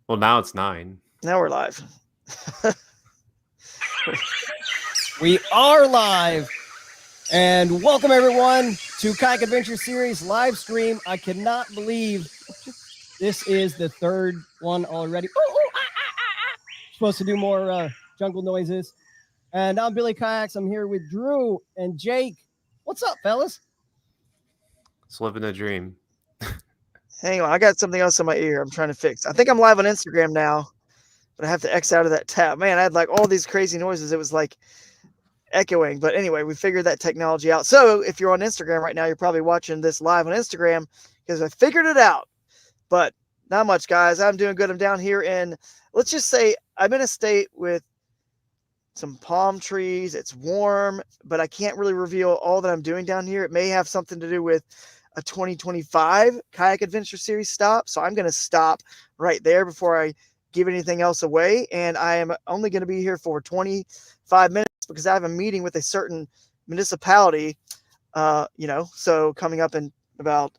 Well, now it's 9. Now we're live. We are live. And welcome everyone to Kayak Adventure Series live stream. I cannot believe this is the third one already. Supposed to do more jungle noises. And I'm Billy Kayaks. I'm here with Drew and Jake. What's up, fellas? It's living a dream. Hang on, I got something else in my ear I'm trying to fix. I think I'm live on Instagram now, but I have to X out of that tab. Man, I had like all these crazy noises. It was like echoing. But anyway, we figured that technology out. So if you're on Instagram right now, you're probably watching this live on Instagram because I figured it out. But not much, guys. I'm doing good. I'm down here in, let's just say I'm in a state with some palm trees. It's warm, but I can't really reveal all that I'm doing down here. It may have something to do with a 2025 Kayak Adventure Series stop. So I'm going to stop right there before I give anything else away. And I am only going to be here for 25 minutes because I have a meeting with a certain municipality, so coming up in about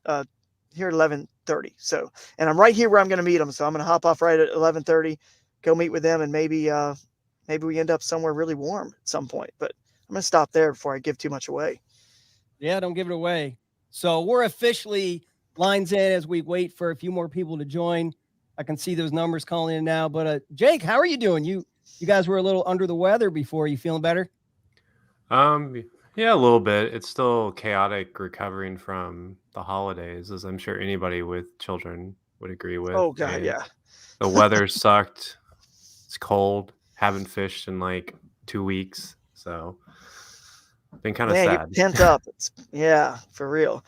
here at 11:30. So, and I'm right here where I'm going to meet them. So I'm going to hop off right at 11:30, go meet with them, and maybe we end up somewhere really warm at some point. But I'm going to stop there before I give too much away. Yeah, don't give it away. So we're officially lines in as we wait for a few more people to join. I can see those numbers calling in now. But Jake, how are you doing? You guys were a little under the weather before. You feeling better? Yeah, a little bit. It's still chaotic recovering from the holidays, as I'm sure anybody with children would agree with. Oh God, And yeah. The weather sucked. It's cold. Haven't fished in like 2 weeks, so been kind of sad. You're pent up. Yeah, for real.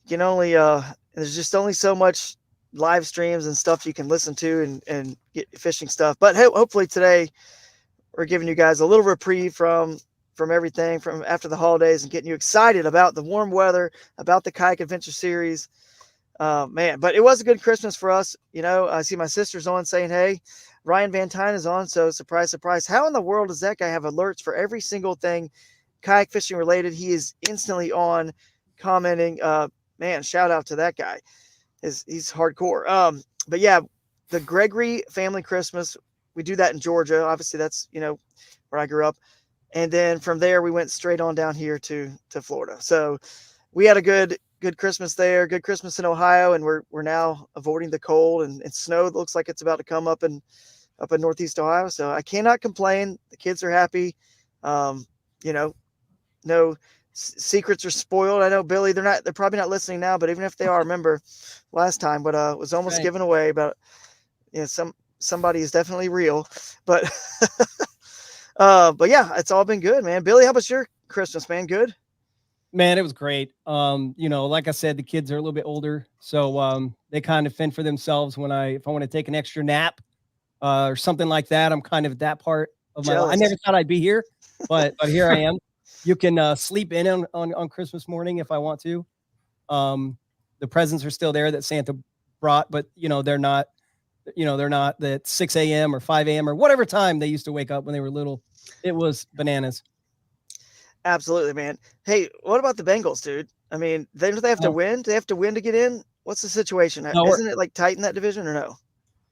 You can only there's just only so much live streams and stuff you can listen to and get fishing stuff. But hopefully today we're giving you guys a little reprieve from everything from after the holidays and getting you excited about the warm weather, about the Kayak Adventure Series. Man, but it was a good Christmas for us. You know, I see my sister's on saying, hey, Ryan Van Tyne is on. So surprise, surprise. How in the world does that guy have alerts for every single thing kayak fishing related? He is instantly on commenting. Man, shout out to that guy. He's hardcore. But yeah, the Gregory family Christmas, we do that in Georgia. Obviously that's, where I grew up. And then from there, we went straight on down here to Florida. So we had a good Christmas there, good Christmas in Ohio. And we're now avoiding the cold and snow. It looks like it's about to come up in Northeast Ohio. So I cannot complain. The kids are happy. No secrets are spoiled. I know, Billy, they're probably not listening now, but even if they are, remember last time, but was almost given away, but somebody is definitely real, but yeah, it's all been good, man. Billy, how was your Christmas, man? Good, man. It was great. Like I said, the kids are a little bit older, so they kind of fend for themselves if I want to take an extra nap or something like that. I'm kind of at that part of my life. I never thought I'd be here, but here I am. You can sleep in on Christmas morning if I want to. The presents are still there that Santa brought, but they're not at 6 a.m. or 5 a.m. or whatever time they used to wake up when they were little. It was bananas. Absolutely, man. Hey, what about the Bengals, dude? I mean, they have to win. Do they have to win to get in? What's the situation? No, isn't it like tight in that division or no?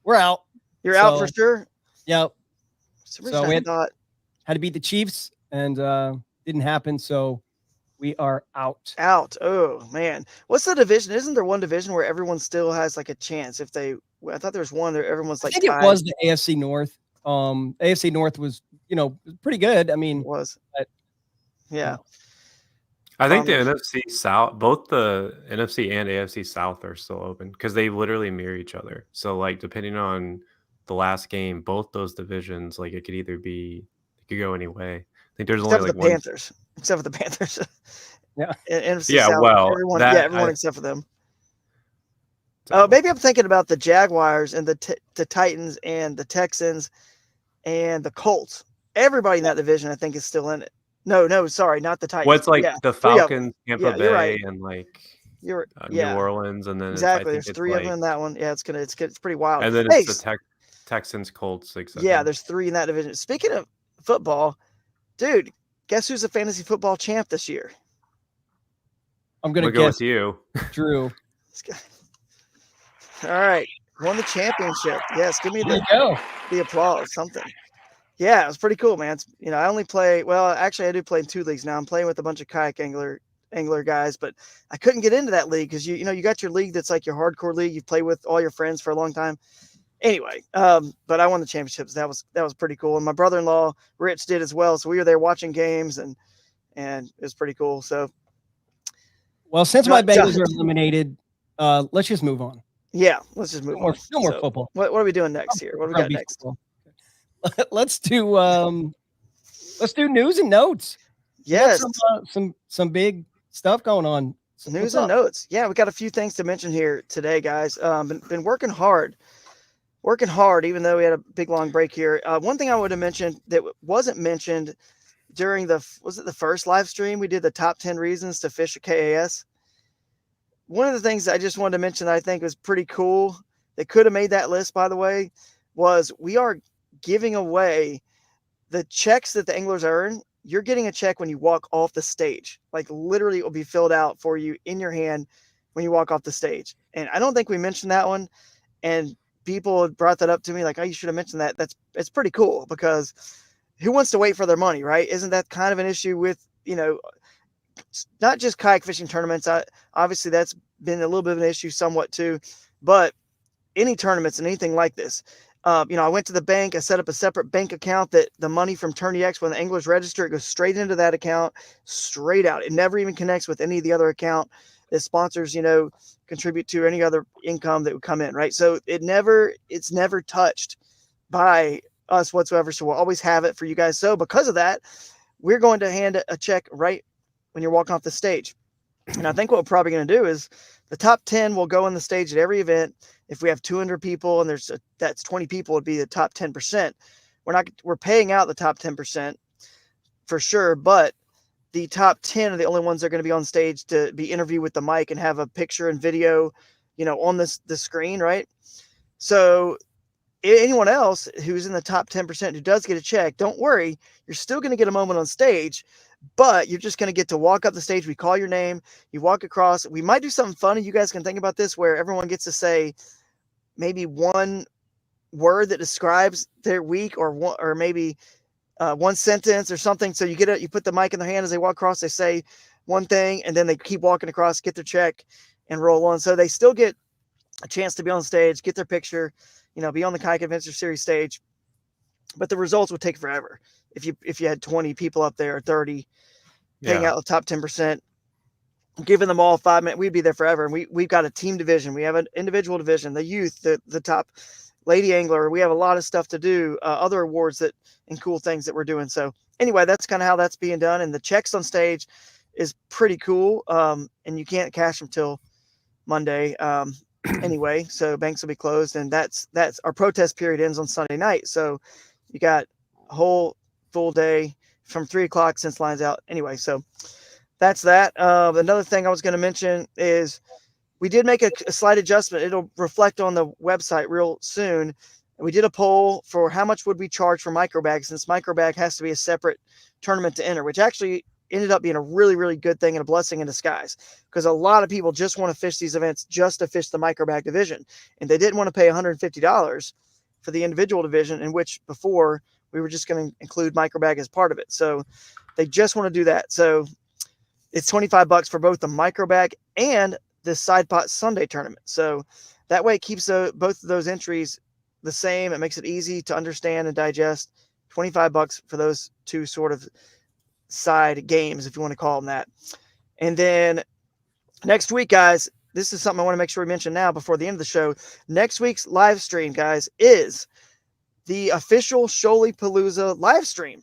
We're out. You're out for sure. Yep. So we had to beat the Chiefs and didn't happen, so we are out. Oh man, what's the division? Isn't there one division where everyone still has like a chance if they? I thought there was one that everyone's like. I think it was the AFC North. AFC North was pretty good. I mean, it was. But, yeah. I think the NFC South, both the NFC and AFC South are still open because they literally mirror each other. So like depending on the last game, both those divisions, like it could go any way. I think there's only like one. Panthers, except for the Panthers. Yeah. NFC yeah. South, Well, everyone except for them. Oh, maybe I'm thinking about the Jaguars and the Titans and the Texans and the Colts. Everybody in that division, I think, is still in it. No, sorry, not the Titans. What's like the Falcons, Tampa Bay, right. And like New Orleans, and then exactly. There's three of them in that one. Yeah, it's pretty wild. And then it's the Texans, Colts, 6. Yeah, there's 3 in that division. Speaking of football, dude, guess who's the fantasy football champ this year? I'm gonna guess with you, Drew. All right, Won the championship. Yes, give me There you go. the applause, something. Yeah, it was pretty cool, man. It's, you know, I only play, well, actually I do play in 2 leagues now. I'm playing with a bunch of kayak angler guys, but I couldn't get into that league because you know, you got your league that's like your hardcore league. You play with all your friends for a long time. Anyway, but I won the championships. That was pretty cool. And my brother-in-law, Rich, did as well. So we were there watching games and it was pretty cool. So well, since my Bengals are eliminated, let's just move on. Yeah, let's just move on. No more football. What are we doing next here? What do we got next? Let's do news and notes. Yes, some big stuff going on. So news and notes. Yeah, we got a few things to mention here today, guys. Been working hard, even though we had a big long break here. One thing I would have mentioned that wasn't mentioned during the first live stream we did, the top 10 reasons to fish a KAS. One of the things I just wanted to mention that I think was pretty cool, that could have made that list, by the way, was we are giving away the checks that the anglers earn. You're getting a check when you walk off the stage. Like literally it will be filled out for you in your hand when you walk off the stage. And I don't think we mentioned that one. And people had brought that up to me like, oh, you should have mentioned that. It's pretty cool because who wants to wait for their money, right? Isn't that kind of an issue with, you know, not just kayak fishing tournaments. Obviously that's been a little bit of an issue somewhat too, but any tournaments and anything like this, you know, I went to the bank, I set up a separate bank account that the money from Tourney X, when the anglers register, it goes straight into that account, straight out. It never even connects with any of the other account that sponsors, you know, contribute to any other income that would come in. Right. So it's never touched by us whatsoever. So we'll always have it for you guys. So because of that, we're going to hand a check right when you're walking off the stage. And I think what we're probably going to do is the top 10 will go on the stage at every event. If we have 200 people and that's 20 people, would be the top 10%. We're paying out the top 10% for sure, but the top 10 are the only ones that are going to be on stage to be interviewed with the mic and have a picture and video, you know, on the screen. Right. So anyone else who's in the top 10% who does get a check, don't worry, you're still going to get a moment on stage, but you're just going to get to walk up the stage. We call your name, you walk across. We might do something funny. You guys can think about this, where everyone gets to say maybe one word that describes their week, or maybe one sentence or something. So you put the mic in their hand as they walk across, they say one thing, and then they keep walking across, get their check and roll on. So they still get a chance to be on stage, get their picture, you know, be on the Kayak Adventure Series stage. But the results would take forever if you had 20 people up there, or 30, paying out the top 10%, giving them all 5 minutes. We'd be there forever. And we've got a team division. We have an individual division, the youth, the top lady angler. We have a lot of stuff to do, other awards and cool things that we're doing. So anyway, that's kind of how that's being done. And the checks on stage is pretty cool. And you can't cash them till Monday. Anyway, so banks will be closed, and that's our protest period ends on Sunday night. So you got a whole full day from 3:00 since lines out. Anyway, so that's that. Another thing I was going to mention is we did make a slight adjustment. It'll reflect on the website real soon. We did a poll for how much would we charge for microbag, since microbag has to be a separate tournament to enter, which actually ended up being a really, really good thing and a blessing in disguise, because a lot of people just want to fish these events just to fish the microbag division, and they didn't want to pay $150 for the individual division, in which before we were just going to include microbag as part of it. So they just want to do that. So it's $25 for both the microbag and the side pot Sunday tournament. So that way it keeps both of those entries the same. It makes it easy to understand and digest. $25 for those two sort of side games, if you want to call them that. And then next week, guys, this is something I want to make sure we mention now before the end of the show. Next week's live stream, guys, is the official Shoaliepalooza live stream,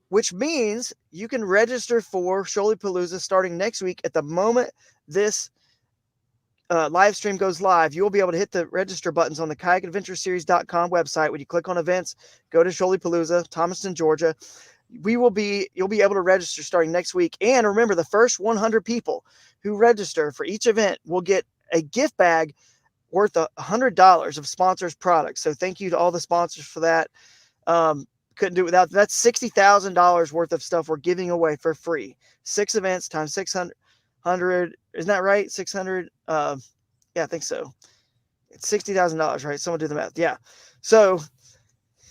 which means you can register for Shoaliepalooza starting next week. At the moment this live stream goes live, you'll be able to hit the register buttons on the kayakadventureseries.com website. When you click on events, go to Shoaliepalooza, Thomason, Georgia. You'll be able to register starting next week. And remember, the first 100 people who register for each event will get a gift bag worth $100 of sponsors products. So thank you to all the sponsors for that. Couldn't do it without. That's $60,000 worth of stuff we're giving away for free. 6 events times 600. Isn't that right? 600. Yeah, I think so. It's $60,000, right? Someone do the math. Yeah. So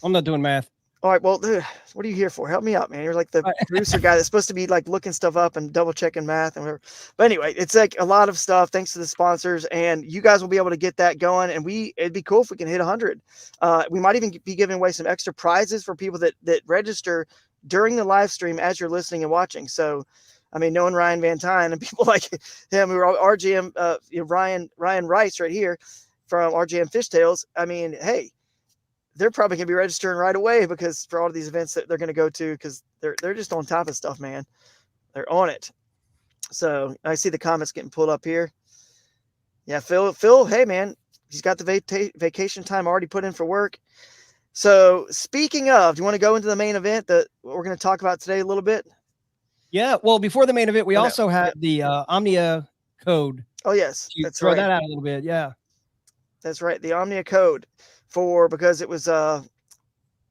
I'm not doing math. all right, well, dude, what are you here for? Help me out, man. You're like the producer guy that's supposed to be like looking stuff up and double checking math and whatever. But anyway, it's like a lot of stuff thanks to the sponsors, and you guys will be able to get that going. And it'd be cool if we can hit 100. We might even be giving away some extra prizes for people that register during the live stream as you're listening and watching. So, I mean, knowing Ryan Van Tyne and people like him, who are RJM, Ryan Rice right here from RJM Fish Tales. I mean, hey, they're probably going to be registering right away because for all of these events that they're going to go to, because they're just on top of stuff, man. They're on it. So I see the comments getting pulled up here. Yeah, Phil, hey, man, he's got the vacation time already put in for work. So speaking of, do you want to go into the main event that we're going to talk about today a little bit? Yeah, well, before the main event, we also had the Omnia Code. Oh, yes, that's throw right. that out a little bit, yeah. That's right, the Omnia Code because it was,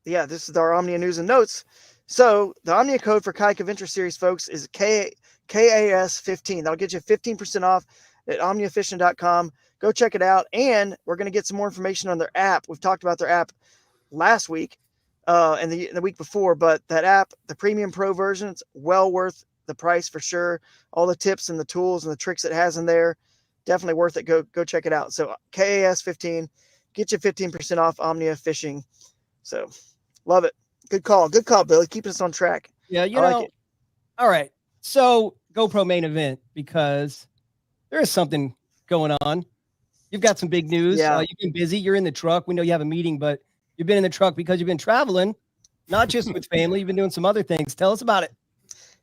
this is our Omnia News and Notes. So the Omnia Code for Kayak Adventure Series, folks, is KAS 15. That'll get you 15% off at omniafishing.com. Go check it out, and we're going to get some more information on their app. We've talked about their app last week and the week before, but that app, the Premium Pro version, it's well worth the price for sure. All the tips and the tools and the tricks it has in there, definitely worth it. Go check it out. So KAS 15, get you 15% off Omnia Fishing. So love it. Good call, Billy. Keeping us on track. Yeah, like it. All right. So GoPro main event, because there is something going on. You've got some big news. Yeah. You've been busy. You're in the truck. We know you have a meeting, but you've been in the truck because you've been traveling, not just with family. You've been doing some other things. Tell us about it.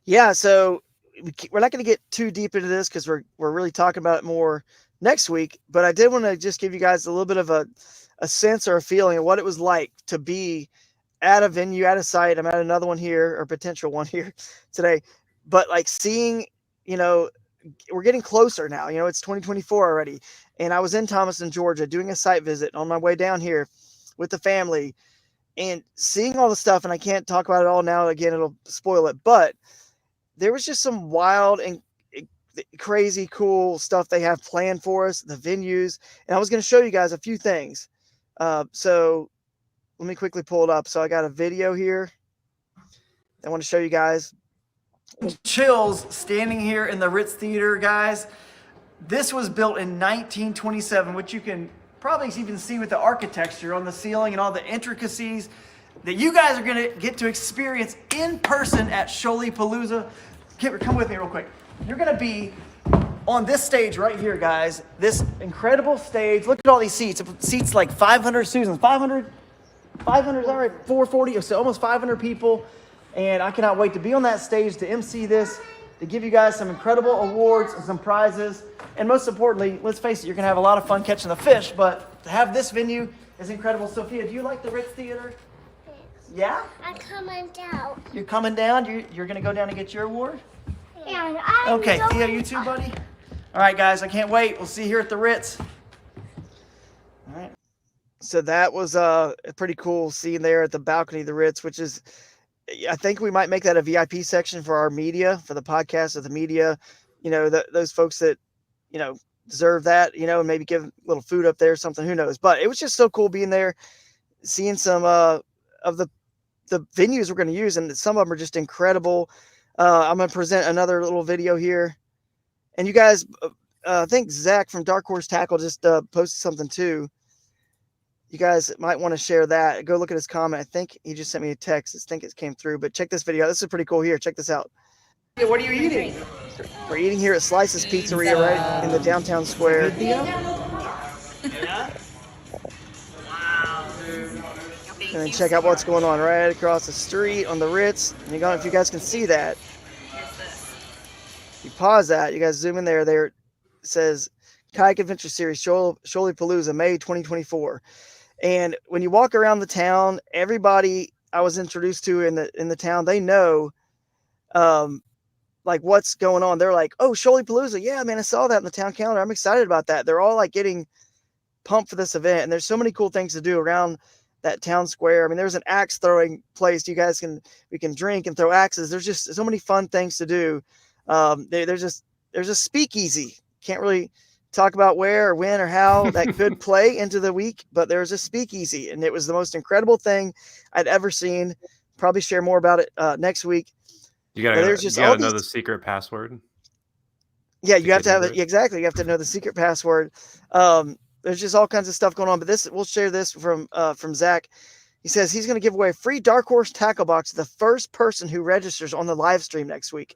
Yeah, so we're not going to get too deep into this because we're really talking about it more next week. But I did want to just give you guys a little bit of a sense or a feeling of what it was like to be at a venue, at a site. I'm at another one here, or potential one here today. But like seeing, we're getting closer now. It's 2024 already. And I was in Thomason, Georgia, doing a site visit on my way down here with the family and seeing all the stuff. And I can't talk about it all now. Again, it'll spoil it. But there was just some wild and crazy cool stuff they have planned for us, the venues. And I was going to show you guys a few things. So let me quickly pull it up. So I got a video here I want to show you guys. Chills standing here in the Ritz Theater, guys. This was built in 1927, which you can probably even see with the architecture on the ceiling and all the intricacies that you guys are going to get to experience in person at Shoaliepalooza. Come with me real quick. You're going to be on this stage right here, guys. This incredible stage. Look at all these seats. It seats like 500 Susans. 500 is all right. 440, so almost 500 people. And I cannot wait to be on that stage to MC this, to give you guys some incredible awards and some prizes. And most importantly, let's face it, you're going to have a lot of fun catching the fish, but to have this venue is incredible. Sophia, do you like the Ritz Theater? Yeah? I'm coming down. You're coming down? You're going to go down and get your award? Yeah. Okay, Theo, you too, buddy? All right, guys, I can't wait. We'll see you here at the Ritz. All right. So that was a pretty cool scene there at the balcony of the Ritz, which is, I think we might make that a VIP section for our media, for the podcast of the media, those folks that, deserve that, and maybe give a little food up there or something, who knows. But it was just so cool being there, seeing some of the venues we're going to use, and some of them are just incredible. I'm going to present another little video here. And you guys, I think Zach from Dark Horse Tackle just posted something too. You guys might want to share that. Go look at his comment. I think he just sent me a text. I think it came through, but check this video. This is pretty cool here. Check this out. Yeah, what are you eating? We're eating here at Slice's Pizzeria, right in the downtown square. And then check out what's going on right across the street on the Ritz. And if you guys can see that, you pause that, you guys zoom in there. There it says Kayak Adventure Series Shoaliepalooza, May 2024. And when you walk around the town, everybody I was introduced to in the town, they know like what's going on. They're like, oh, Shoaliepalooza, yeah, man, I saw that in the town calendar. I'm excited about that. They're all like getting pumped for this event. And there's so many cool things to do around that town square. I mean, there's an axe throwing place. We can drink and throw axes. There's just so many fun things to do. There's a speakeasy. Can't really talk about where or when or how that could play into the week, but there was a speakeasy, and it was the most incredible thing I'd ever seen. Probably share more about it next week. You gotta know the secret password. Yeah, you have to have it. Exactly. You have to know the secret password. There's just all kinds of stuff going on, but we'll share this from Zach. He says he's going to give away a free Dark Horse tackle box to the first person who registers on the live stream next week.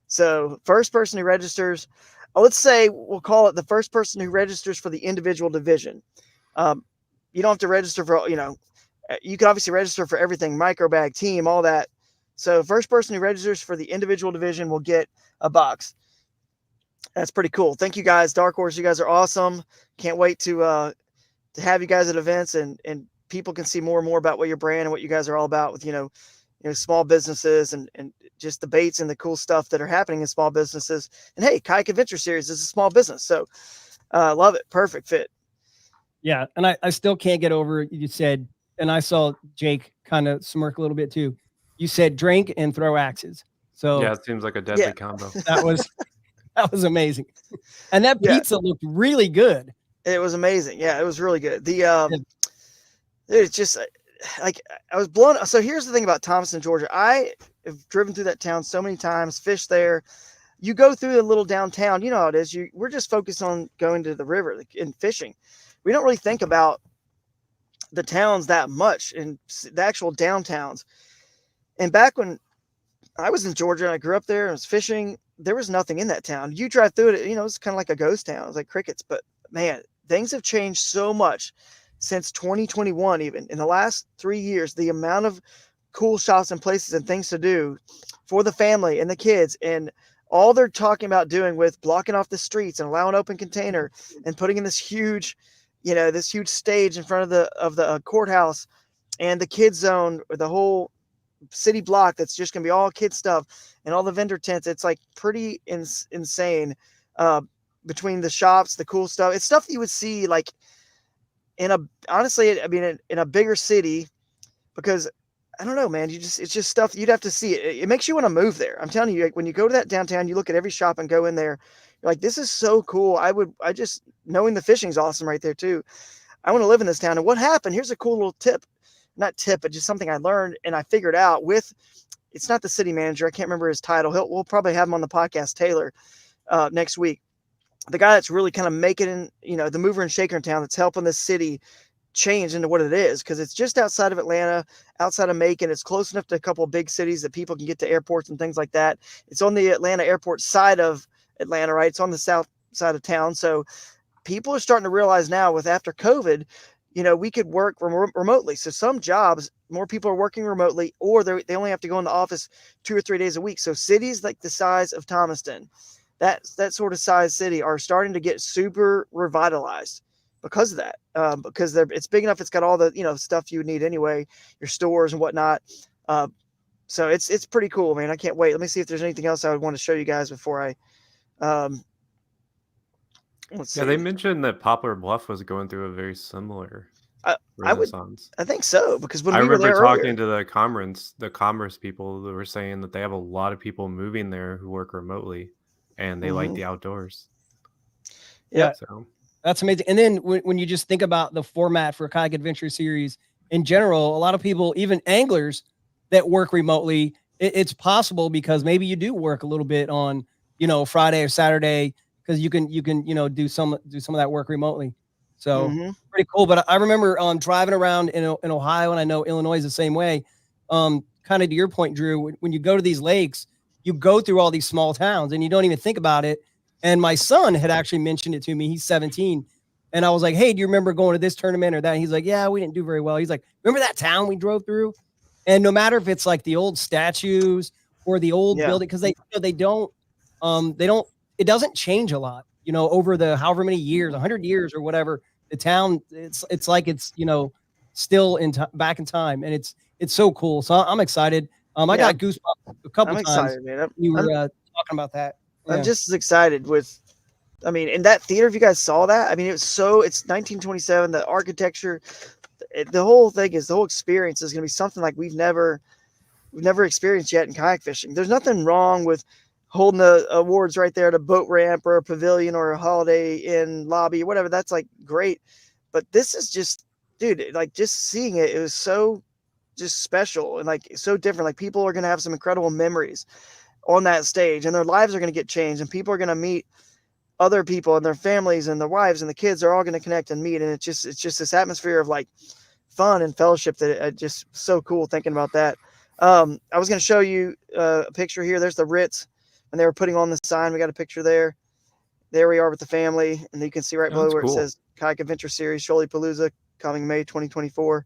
So first person who registers, let's say we'll call it the first person who registers for the individual division. You don't have to register for, you can obviously register for everything, micro bag, team, all that. So first person who registers for the individual division will get a box. That's pretty cool. Thank you guys, Dark Horse. You guys are awesome. Can't wait to have you guys at events and people can see more and more about what your brand and what you guys are all about with, small businesses and just the baits and the cool stuff that are happening in small businesses. And hey, Kayak Adventure Series is a small business. So love it. Perfect fit. Yeah. And I still can't get over, you said, and I saw Jake kind of smirk a little bit too. You said drink and throw axes. So yeah, it seems like a deadly combo. That was amazing. And that pizza looked really good. It was amazing. Yeah, it was really good. It's just like I was blown. So here's the thing about Thomason, Georgia. I have driven through that town so many times, fished there. You go through the little downtown, you know how it is. We're just focused on going to the river and fishing. We don't really think about the towns that much and the actual downtowns. And back when I was in Georgia and I grew up there and was fishing, there was nothing in that town. You drive through it, it's kind of like a ghost town. It's like crickets. But man, things have changed so much since 2021. Even in the last 3 years, the amount of cool shops and places and things to do for the family and the kids, and all they're talking about doing with blocking off the streets and allowing open container and putting in this huge stage in front of the courthouse and the kids zone, or the whole city block that's just going to be all kid stuff and all the vendor tents. It's like pretty insane between the shops, the cool stuff. It's stuff that you would see like in a bigger city, because I don't know, man, it's just stuff you'd have to see. It makes you want to move there. I'm telling you, like, when you go to that downtown, you look at every shop and go in there, you're like, this is so cool. Knowing the fishing's awesome right there too. I want to live in this town. And what happened? Here's a cool little tip. Not tip, but just something I learned and I figured out it's not the city manager. I can't remember his title. We'll probably have him on the podcast, Taylor, next week. The guy that's really kind of making, the mover and shaker in town, that's helping this city change into what it is. Cause it's just outside of Atlanta, outside of Macon. It's close enough to a couple of big cities that people can get to airports and things like that. It's on the Atlanta airport side of Atlanta, right? It's on the south side of town. So people are starting to realize now after COVID, we could work remotely. So some jobs, more people are working remotely, or they only have to go in the office 2 or 3 days a week. So cities like the size of Thomaston, that sort of size city, are starting to get super revitalized because of that. Because it's big enough. It's got all the, stuff you would need anyway, your stores and whatnot. So it's pretty cool, man. I can't wait. Let me see if there's anything else I would want to show you guys before I, let's see. Yeah, they mentioned that Poplar Bluff was going through a very similar renaissance. I think so, because when I we were remember there talking to the commerce people that were saying that they have a lot of people moving there who work remotely, and they like the outdoors. Yeah, so that's amazing. And then when you just think about the format for a Kayak Adventure Series in general, a lot of people, even anglers that work remotely, it's possible because maybe you do work a little bit on Friday or Saturday, because you can do some of that work remotely. So pretty cool. But I remember driving around in Ohio, and I know Illinois is the same way. Kind of to your point, Drew, when you go to these lakes, you go through all these small towns and you don't even think about it. And my son had actually mentioned it to me. He's 17. And I was like, hey, do you remember going to this tournament or that? And he's like, yeah, we didn't do very well. He's like, remember that town we drove through? And no matter if it's like the old statues or the old building, because they don't, it doesn't change a lot, over the however many years, 100 years or whatever, the town, it's like it's, still back in time. And it's so cool. So I'm excited. I got goosebumps a couple times. Excited, man. You were talking about that. Yeah. I'm just as excited in that theater, if you guys saw that, it's 1927, the architecture, the whole experience is going to be something like we've never experienced yet in kayak fishing. There's nothing wrong with holding the awards right there at a boat ramp or a pavilion or a Holiday Inn lobby, whatever. That's like great. But this is just, dude, like just seeing it, it was so just special and like so different. Like people are going to have some incredible memories on that stage, and their lives are going to get changed, and people are going to meet other people and their families and their wives and the kids are all going to connect and meet. And it's just this atmosphere of like fun and fellowship that just so cool thinking about that. I was going to show you a picture here. There's the Ritz when they were putting on the sign. We got a picture there. There we are with the family, and you can see right below where cool. it says Kayak Adventure Series Shoaliepalooza coming May 2024.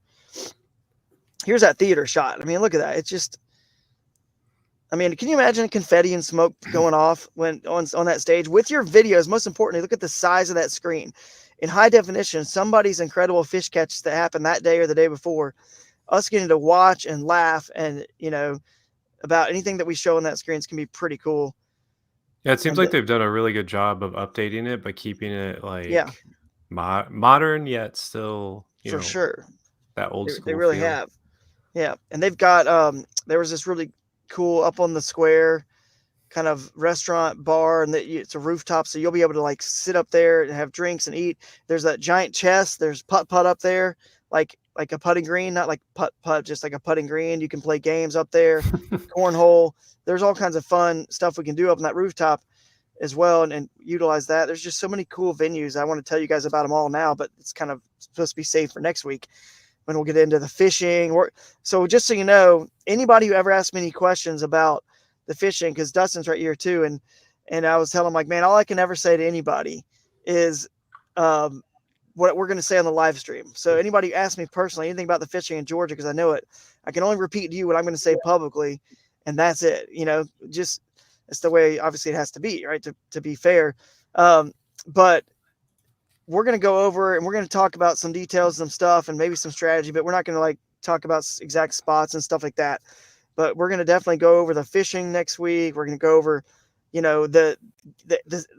Here's that theater shot. I mean, look at that. It's just, I mean, can you imagine confetti and smoke going off when on that stage with your videos? Most importantly, look at the size of that screen in high definition. Somebody's incredible fish catches that happened that day or the day before, us getting to watch and laugh and, you know, about anything that we show on that screens can be pretty cool. Yeah, it seems And like they've done a really good job of updating it, but keeping it like yeah, modern yet still, you for know, sure. that old school They really feel. have. Yeah. And they've got, there was this really cool up on the square kind of restaurant bar, and it's a rooftop. So you'll be able to like sit up there and have drinks and eat. There's that giant chest. There's putt up there, like a putting green, not like putt, just like a putting green. You can play games up there, cornhole. There's all kinds of fun stuff we can do up on that rooftop as well, and utilize that. There's just so many cool venues. I want to tell you guys about them all now, but it's kind of supposed to be saved for next week when we'll get into the fishing. So just so you know, anybody who ever asks me any questions about the fishing, because Dustin's right here too, and I was telling him like, man, all I can ever say to anybody is what we're going to say on the live stream. So anybody who asks me personally anything about the fishing in Georgia, because I know it, I can only repeat to you what I'm going to say publicly, and that's it. You know, just it's the way obviously it has to be, right? To be fair, but we're going to go over and we're going to talk about some details, some stuff, and maybe some strategy, but we're not going to like talk about exact spots and stuff like that. But we're going to definitely go over the fishing next week. We're going to go over, you know, the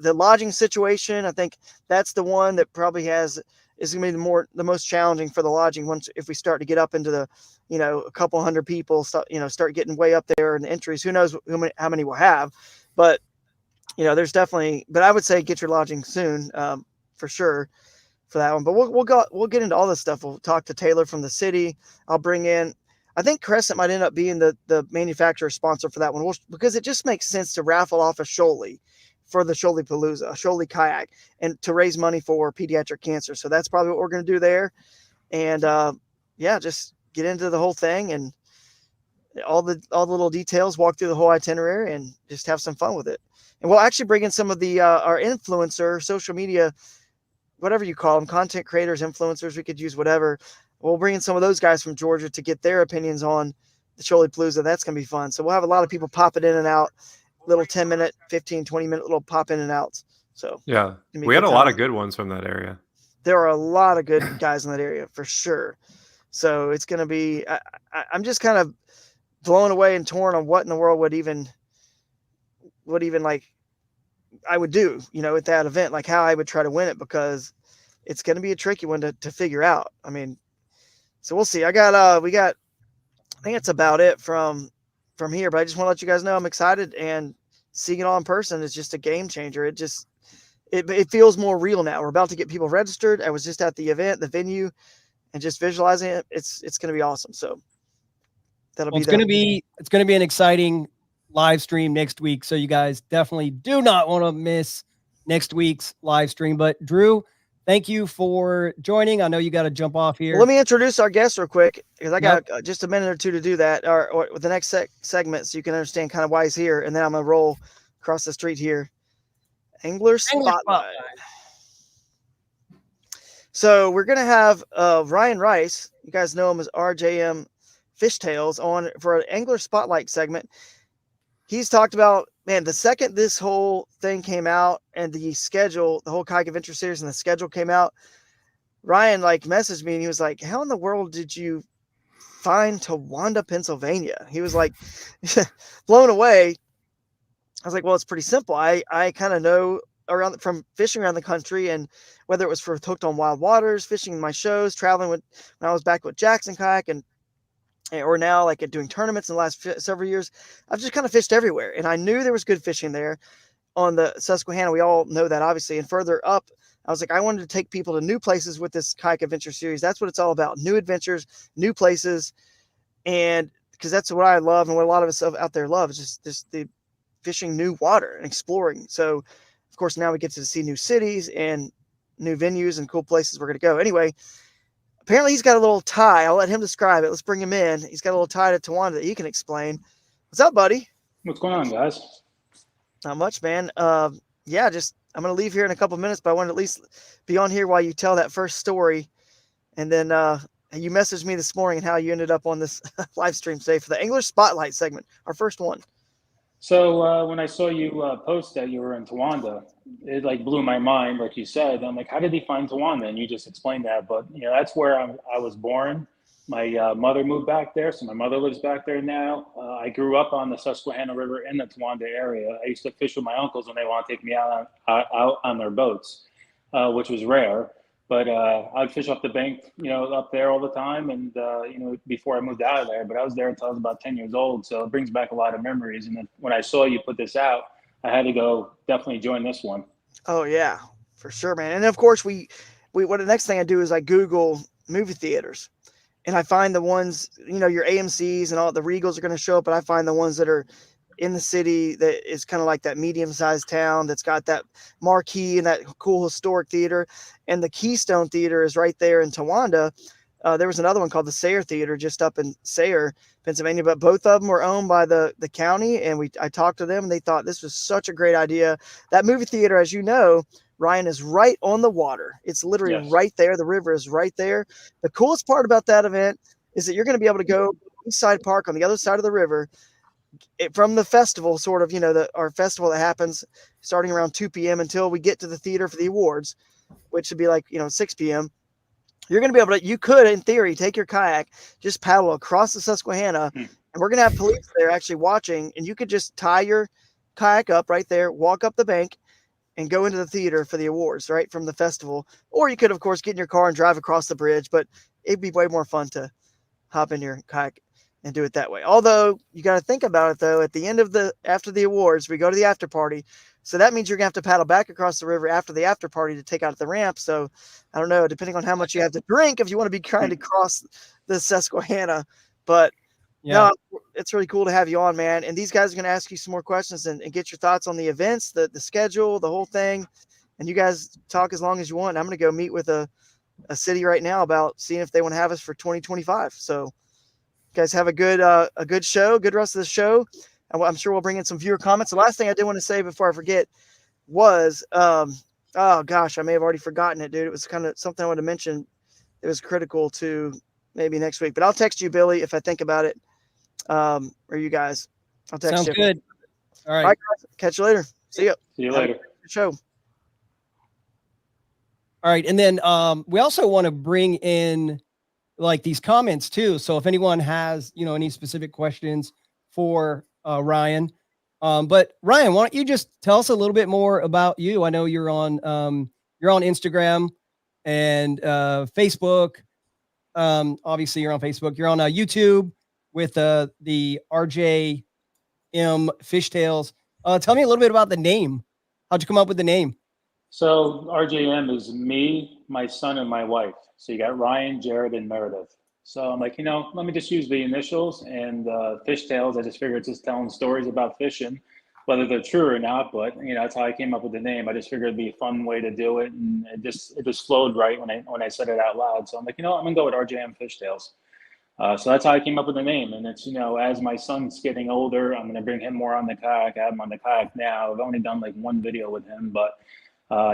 lodging situation. I think that's the one that probably is going to be the most challenging for the lodging once, if we start to get up into the, you know, a couple hundred people, start getting way up there in the entries. Who knows how many we'll have, but you know, there's definitely, but I would say get your lodging soon. For sure for that one, but we'll get into all this stuff. We'll talk to Taylor from the city. I'll bring in, I think Crescent might end up being the manufacturer sponsor for that one, because it just makes sense to raffle off a Shoalie for the Shoaliepalooza, a Shoalie kayak, and to raise money for pediatric cancer. So that's probably what we're going to do there. And yeah, just get into the whole thing and all the little details, walk through the whole itinerary, and just have some fun with it. And we'll actually bring in some of the our influencer, social media, whatever you call them, content creators, influencers, we could use whatever. We'll bring in some of those guys from Georgia to get their opinions on the Shoaliepalooza. That's going to be fun. So we'll have a lot of people popping in and out, little 10-minute, 15, 20-minute little pop in and outs. So yeah, we had a lot of good ones from that area. There are a lot of good guys in that area for sure. So it's going to be, I'm just kind of blown away and torn on what in the world would even like I would do, you know, at that event, like how I would try to win it, because it's going to be a tricky one to figure out. I mean, so we'll see. I think that's about it from here, but I just want to let you guys know I'm excited, and seeing it all in person is just a game changer. It feels more real now. We're about to get people registered. I was just at the event, the venue, and just visualizing it. It's going to be awesome. So it's going to be an exciting live stream next week. So you guys definitely do not want to miss next week's live stream. But Drew, thank you for joining. I know you got to jump off here. Well, let me introduce our guest real quick, because I got just a minute or two to do that, or with the next segment, so you can understand kind of why he's here. And then I'm going to roll across the street here. Angler Spotlight. So we're going to have Ryan Rice. You guys know him as RJM Fish Tales on for an Angler Spotlight segment. He's talked about, man, the second this whole thing came out and the schedule, the whole Kayak Adventure series and the schedule came out, Ryan like messaged me and he was like, how in the world did you find Towanda, Pennsylvania? He was like blown away. I was like, well, it's pretty simple. I kind of know from fishing around the country, and whether it was for Hooked on Wild Waters, fishing in my shows, traveling when I was back with Jackson Kayak, and or now like at doing tournaments in the last several years, I've just kind of fished everywhere. And I knew there was good fishing there on the Susquehanna. We all know that, obviously. And further up, I was like, I wanted to take people to new places with this kayak adventure series. That's what it's all about. New adventures, new places. And because that's what I love and what a lot of us out there love is just the fishing new water and exploring. So of course, now we get to see new cities and new venues and cool places we're going to go. Anyway, apparently he's got a little tie. I'll let him describe it. Let's bring him in. He's got a little tie to Towanda that he can explain. What's up, buddy? What's going on, guys? Not much, man. Yeah, just I'm going to leave here in a couple minutes, but I want to at least be on here while you tell that first story. And then you messaged me this morning and how you ended up on this live stream today for the Angler Spotlight segment, our first one. So when I saw you post that you were in Towanda, it like blew my mind, like you said. I'm like, how did he find Towanda? And you just explained that. But you know, that's where I was born. My mother moved back there, so my mother lives back there now. I grew up on the Susquehanna River in the Towanda area. I used to fish with my uncles when they want to take me out on their boats, which was rare. But I'd fish off the bank, you know, up there all the time. And, you know, before I moved out of there, but I was there until I was about 10 years old. So it brings back a lot of memories. And then when I saw you put this out, I had to go definitely join this one. Oh, yeah, for sure, man. And of course, what the next thing I do is I Google movie theaters and I find the ones, you know, your AMCs and all the Regals are going to show up, but I find the ones that are in the city that is kind of like that medium-sized town that's got that marquee and that cool historic theater. And the Keystone Theater is right there in Towanda. There was another one called the Sayre Theater just up in Sayre, Pennsylvania, but both of them were owned by the county. And I talked to them and they thought this was such a great idea. That movie theater, as you know, Ryan, is right on the water. It's literally right there. The river is right there. The coolest part about that event is that you're going to be able to go Eastside Park on the other side of the river from the festival, sort of, you know, our festival that happens starting around 2 p.m. until we get to the theater for the awards, which would be like, you know, 6 p.m. You're going to be able to, you could, in theory, take your kayak, just paddle across the Susquehanna, and we're going to have police there actually watching, and you could just tie your kayak up right there, walk up the bank, and go into the theater for the awards, right, from the festival. Or you could, of course, get in your car and drive across the bridge, but it'd be way more fun to hop in your kayak and do it that way. Although you got to think about it, though, at the end of after the awards, we go to the after party. So that means you're going to have to paddle back across the river after the after party to take out the ramp. So I don't know, depending on how much you have to drink, if you want to be trying to cross the Susquehanna. But yeah, no, it's really cool to have you on, man. And these guys are going to ask you some more questions and get your thoughts on the events, the schedule, the whole thing. And you guys talk as long as you want. I'm going to go meet with a city right now about seeing if they want to have us for 2025. So guys have a good show, good rest of the show. And I'm sure we'll bring in some viewer comments. The last thing I did want to say before I forget was, oh gosh, I may have already forgotten it, dude. It was kind of something I wanted to mention. It was critical to maybe next week, but I'll text you, Billy, if I think about it. Or you guys, I'll text Sounds you. Good. All right, guys. Catch you later. See you. See you later. Good show. All right, and then we also want to bring in like these comments too. So if anyone has, you know, any specific questions for Ryan, but Ryan, why don't you just tell us a little bit more about you? I know you're on Instagram and Facebook. Obviously you're on Facebook. You're on YouTube with the RJM Fish Tales. Tell me a little bit about the name. How'd you come up with the name? So RJM is me, my son, and my wife. So you got Ryan, Jared, and Meredith. So I'm like, you know, let me just use the initials and Fish Tales. I just figured it's just telling stories about fishing, whether they're true or not. But you know, that's how I came up with the name. I just figured it'd be a fun way to do it, and it just flowed right when I said it out loud. So I'm like, you know, I'm gonna go with RJM Fish Tales. So that's how I came up with the name. And it's, you know, as my son's getting older, I'm gonna bring him more on the kayak. I have him on the kayak now. I've only done like one video with him, but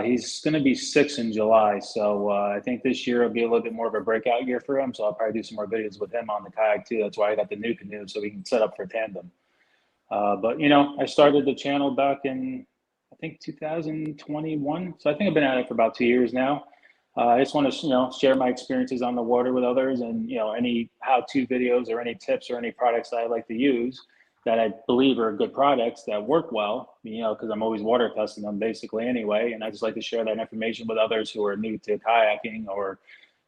he's going to be 6 in July. So I think this year will be a little bit more of a breakout year for him. So I'll probably do some more videos with him on the kayak too. That's why I got the new canoe so we can set up for tandem. But, you know, I started the channel back in, I think, 2021. So I think I've been at it for about 2 years now. I just want to, you know, share my experiences on the water with others and, you know, any how-to videos or any tips or any products that I like to use that I believe are good products that work well, you know, because I'm always water testing them basically anyway. And I just like to share that information with others who are new to kayaking or,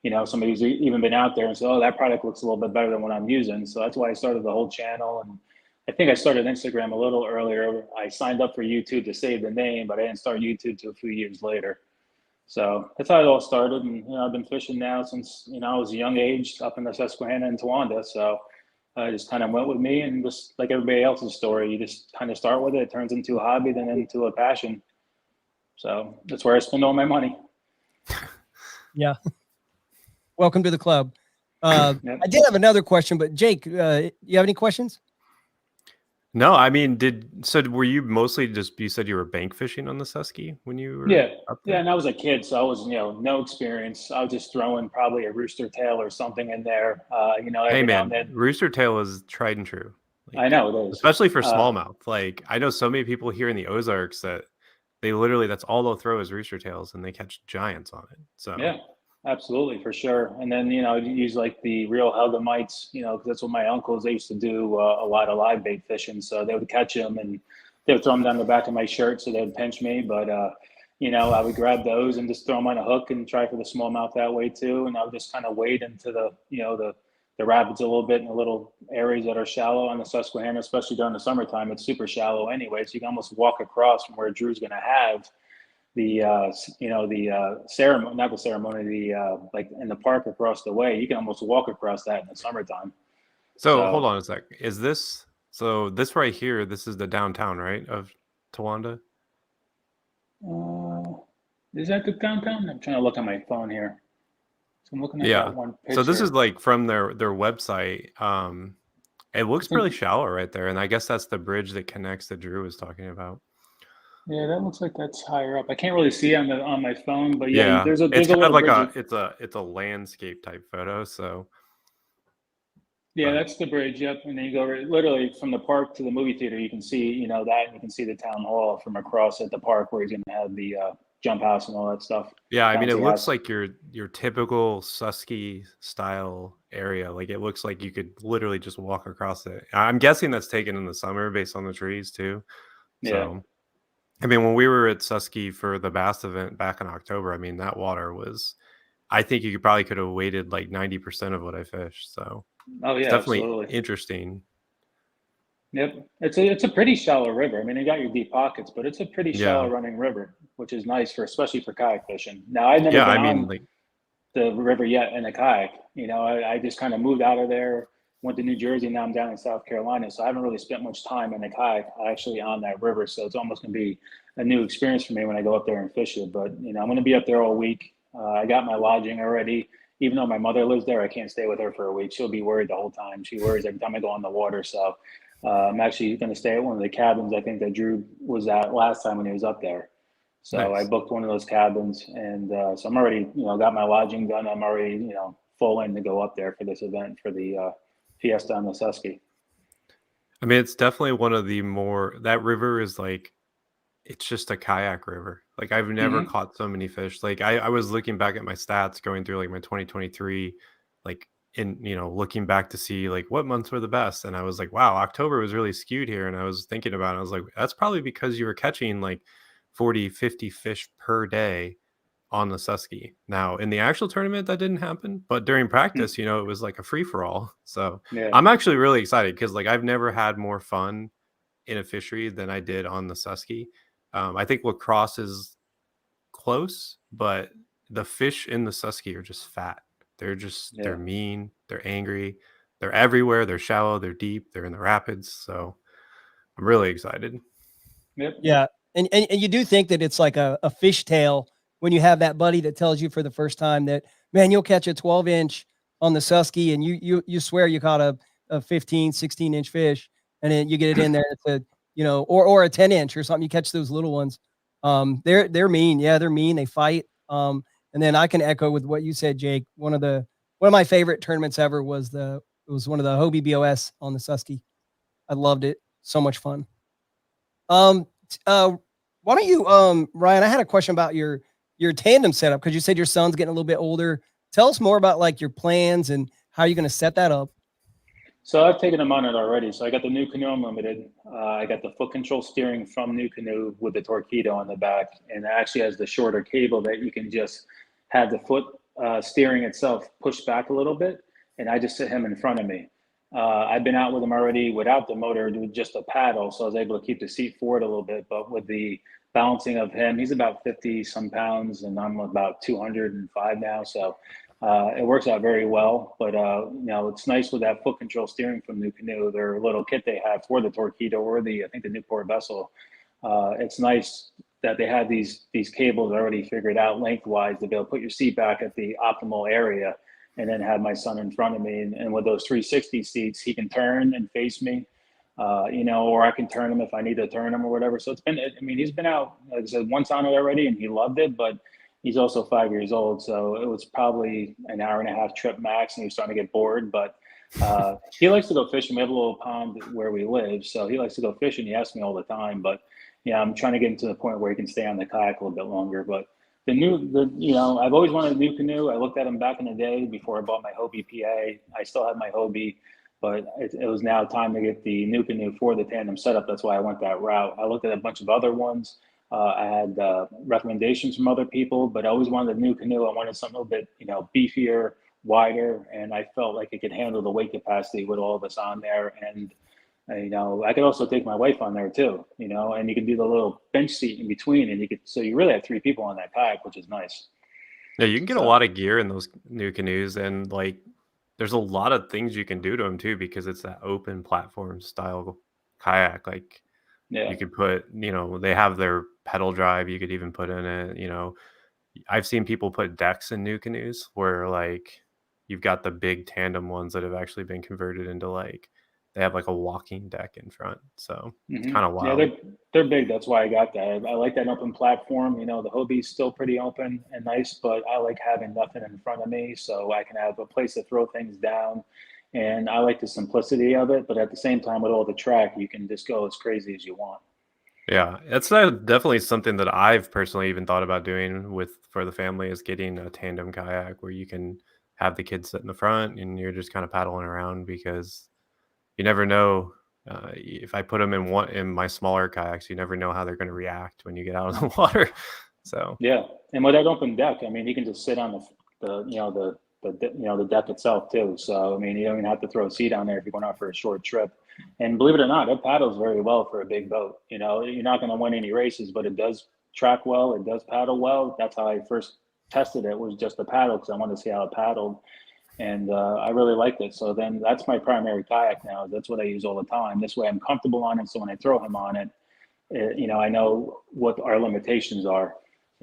you know, somebody who's even been out there and said, oh, that product looks a little bit better than what I'm using. So that's why I started the whole channel. And I think I started Instagram a little earlier. I signed up for YouTube to save the name, but I didn't start YouTube till a few years later. So that's how it all started. And, you know, I've been fishing now since, you know, I was a young age up in the Susquehanna and Towanda. So I just kind of went with me, and just like everybody else's story, you just kind of start with it. It turns into a hobby, then into a passion. So that's where I spend all my money. Yeah. Welcome to the club. Yep. I did have another question, but Jake, you have any questions? No, I mean, were you mostly just, you said you were bank fishing on the Susky when you were up there? Yeah, and I was a kid, so I was, you know, no experience. I was just throwing probably a Rooster Tail or something in there, you know, every Hey now and man, then. Rooster Tail is tried and true. I know it is. Especially for smallmouth. Like, I know so many people here in the Ozarks that they literally, that's all they'll throw is Rooster Tails, and they catch giants on it. So Yeah, absolutely, for sure. And then, you know, you use like the real Helgamites, you know, because that's what my uncles, they used to do a lot of live bait fishing. So they would catch them and they would throw them down the back of my shirt so they would pinch me. But, you know, I would grab those and just throw them on a hook and try for the smallmouth that way too. And I would just kind of wade into the, you know, the rapids a little bit in the little areas that are shallow on the Susquehanna, especially during the summertime. It's super shallow anyway. So you can almost walk across from where Drew's going to have the you know, the ceremony, not the ceremony, the like in the park across the way. You can almost walk across that in the summertime. So hold on a sec. Is this, so this right here, this is the downtown, right, of Towanda? Is that the downtown? I'm trying to look on my phone here. So I'm looking at that one picture. So this is like from their website. It looks really shallow right there, and I guess that's the bridge that connects that Drew was talking about. Yeah, that looks like that's higher up. I can't really see on my phone, but yeah, Yeah, there's a it's kind of like bridge. it's a landscape type photo. So yeah, that's the bridge. Yep, and then you go literally from the park to the movie theater. You can see, you know, that, and you can see the town hall from across at the park where he's going to have the jump house and all that stuff. Yeah, I mean, it looks like your typical Susky style area. Like, it looks like you could literally just walk across it. I'm guessing that's taken in the summer based on the trees too. So, Yeah. I mean, when we were at Susky for the bass event back in October, I mean, that water was, I think you could have weighted like 90% of what I fished. So, oh yeah, it's definitely absolutely interesting. Yep, it's a pretty shallow river. I mean, you got your deep pockets, but it's a pretty shallow running river, which is nice for, especially for kayak fishing. Now, I've never been on the river yet in a kayak. You know, I just kind of moved out of there, went to New Jersey. Now I'm down in South Carolina, so I haven't really spent much time in a kayak actually on that river. So it's almost gonna be a new experience for me when I go up there and fish it. But you know, I'm gonna be up there all week. I got my lodging already. Even though my mother lives there, I can't stay with her for a week. She'll be worried the whole time. She worries every time I go on the water. So I'm actually going to stay at one of the cabins I think that Drew was at last time when he was up there. So nice. I booked one of those cabins, and so I'm already, you know, got my lodging done. I'm already, you know, full in to go up there for this event for the Fiesta on the Susky. I mean, it's definitely one of the more, that river is like, it's just a kayak river. Like, I've never caught so many fish. Like, I was looking back at my stats going through like my 2023, like, in, you know, looking back to see like what months were the best, and I was like, wow, October was really skewed here. And I was thinking about it, I was like, that's probably because you were catching like 40-50 fish per day on the Susky. Now, in the actual tournament that didn't happen, but during practice, you know, it was like a free-for-all. So yeah. I'm actually really excited because like I've never had more fun in a fishery than I did on the Susky. I think lacrosse is close, but the fish in the Susky are just fat. They're just, they're mean, they're angry, they're everywhere, they're shallow, they're deep, they're in the rapids. So I'm really excited. Yep. Yeah. And you do think that it's like a fish tale when you have that buddy that tells you for the first time that, man, you'll catch a 12-inch on the Susky and you swear you caught a 15, 16-inch fish, and then you get it in there. It's a, you know, or a 10-inch or something. You catch those little ones. They're mean. Yeah, they're mean. They fight. And then I can echo with what you said, Jake. One of my favorite tournaments ever was one of the Hobie BOS on the Susky. I loved it. So much fun. Why don't you, Ryan, I had a question about your tandem setup, because you said your son's getting a little bit older. Tell us more about like your plans and how you're going to set that up. So I've taken him on it already. So I got the New Canoe Unlimited. I got the foot control steering from New Canoe with the Torpedo on the back, and it actually has the shorter cable that you can just have the foot steering itself pushed back a little bit, and I just sit him in front of me. I've been out with him already without the motor, with just a paddle, so I was able to keep the seat forward a little bit. But with the balancing of him, he's about 50 some pounds, and I'm about 205 now, so it works out very well. But it's nice with that foot control steering from New Canoe, their little kit they have for the Torpedo or I think the Newport vessel. It's nice that they have these cables already figured out lengthwise to be able to put your seat back at the optimal area, and then have my son in front of me. And with those 360 seats, he can turn and face me, or I can turn him if I need to turn him or whatever. So he's been out, like I said, once on it already, and he loved it, but he's also 5 years old. So it was probably an hour and a half trip max, and he was starting to get bored, but he likes to go fishing. We have a little pond where we live, so he likes to go fishing. He asks me all the time, but yeah, I'm trying to get him to the point where he can stay on the kayak a little bit longer. But I've always wanted a new canoe. I looked at them back in the day before I bought my Hobie PA. I still have my Hobie, but it was now time to get the new canoe for the tandem setup. That's why I went that route. I looked at a bunch of other ones. I had recommendations from other people, but I always wanted a new canoe. I wanted something a little bit, beefier, wider, and I felt like it could handle the weight capacity with all of us on there. And I could also take my wife on there too, and you can do the little bench seat in between, and so you really have 3 people on that kayak, which is nice. Yeah, you can get a lot of gear in those new canoes, and like there's a lot of things you can do to them too, because it's that open platform style kayak. Like you could put, they have their pedal drive you could even put in it. I've seen people put decks in new canoes where like you've got the big tandem ones that have actually been converted into like they have like a walking deck in front. So it's kind of wild. Yeah, they're big. That's why I got that. I like that open platform. The Hobie's still pretty open and nice, but I like having nothing in front of me so I can have a place to throw things down. And I like the simplicity of it, but at the same time, with all the track, you can just go as crazy as you want. Yeah, that's definitely something that I've personally even thought about doing for the family, is getting a tandem kayak where you can have the kids sit in the front and you're just kind of paddling around, because you never know. If I put them in my smaller kayaks, you never know how they're going to react when you get out of the water. So yeah, and with that open deck, you can just sit on the deck itself too. So you don't even have to throw a seat on there if you're going out for a short trip. And believe it or not, it paddles very well for a big boat. You're not going to win any races, but it does track well. It does paddle well. That's how I first tested it, was just the paddle, because I wanted to see how it paddled. And I really liked it. So then that's my primary kayak now. That's what I use all the time. This way I'm comfortable on it. So when I throw him on it, I know what our limitations are.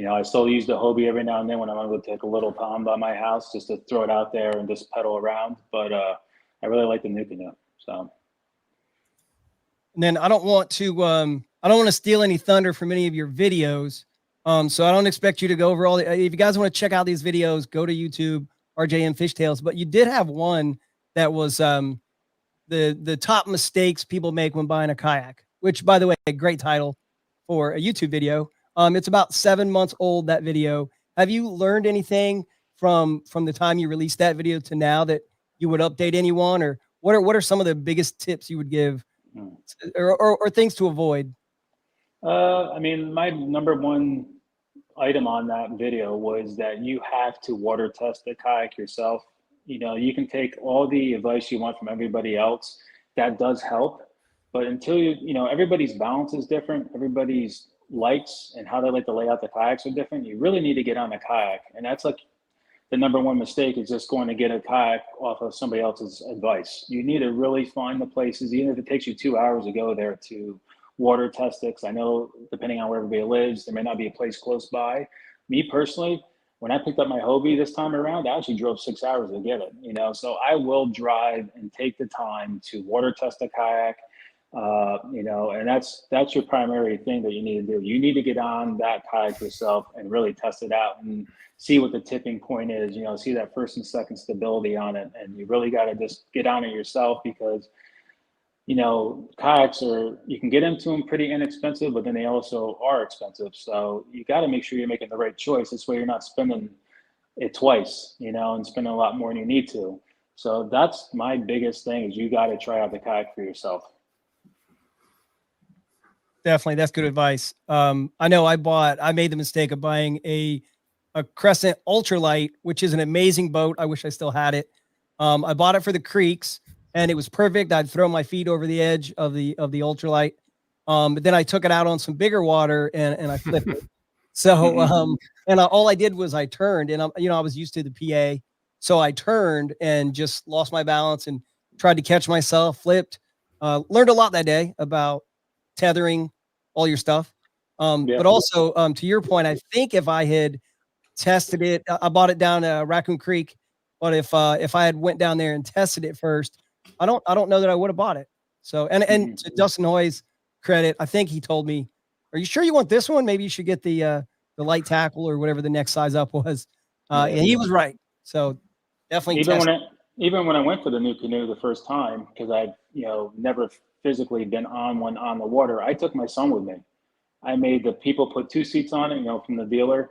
I still use the Hobie every now and then when I want to go take a little pond by my house, just to throw it out there and just pedal around. But I really like the new canoe. So. And then I don't want to steal any thunder from any of your videos. So I don't expect you to go over all if you guys want to check out these videos, go to YouTube, RJM Fish Tales. But you did have one that was the top mistakes people make when buying a kayak, which, by the way, a great title for a YouTube video. It's about 7 months old, that video. Have you learned anything from the time you released that video to now that you would update anyone, or what are some of the biggest tips you would give, or things to avoid? My number one item on that video was that you have to water test the kayak yourself. You can take all the advice you want from everybody else. That does help. But until everybody's balance is different. Everybody's likes and how they like to lay out the kayaks are different. You really need to get on a kayak. And that's like the number one mistake, is just going to get a kayak off of somebody else's advice. You need to really find the places, even if it takes you 2 hours to go there, to water test it. 'Cause I know depending on where everybody lives, there may not be a place close by. Me personally, when I picked up my Hobie this time around, I actually drove 6 hours to get it, so I will drive and take the time to water test a kayak, and that's your primary thing that you need to do. You need to get on that kayak yourself and really test it out and see what the tipping point is, see that first and second stability on it. And you really got to just get on it yourself, because kayaks you can get into them pretty inexpensive, but then they also are expensive. So you got to make sure you're making the right choice. This way you're not spending it twice, and spending a lot more than you need to. So that's my biggest thing, is you got to try out the kayak for yourself. Definitely. That's good advice. I know I made the mistake of buying a a Crescent Ultralight, which is an amazing boat. I wish I still had it. I bought it for the creeks, and it was perfect. I'd throw my feet over the edge of the ultralight. But then I took it out on some bigger water and I flipped it. So all I did was I turned, and I was used to the PA, so I turned and just lost my balance and tried to catch myself, flipped. Learned a lot that day about tethering all your stuff. But also to your point, I think if I had tested it, I bought it down Raccoon Creek. But if I had went down there and tested it first, I don't know that I would have bought it. So and to Dustin Hoy's credit, I think he told me, "Are you sure you want this one? Maybe you should get the light tackle or whatever the next size up was." And he was right. So definitely even when I went for the new canoe the first time, because I've never physically been on one on the water, I took my son with me. I made the people put 2 seats on it, from the dealer,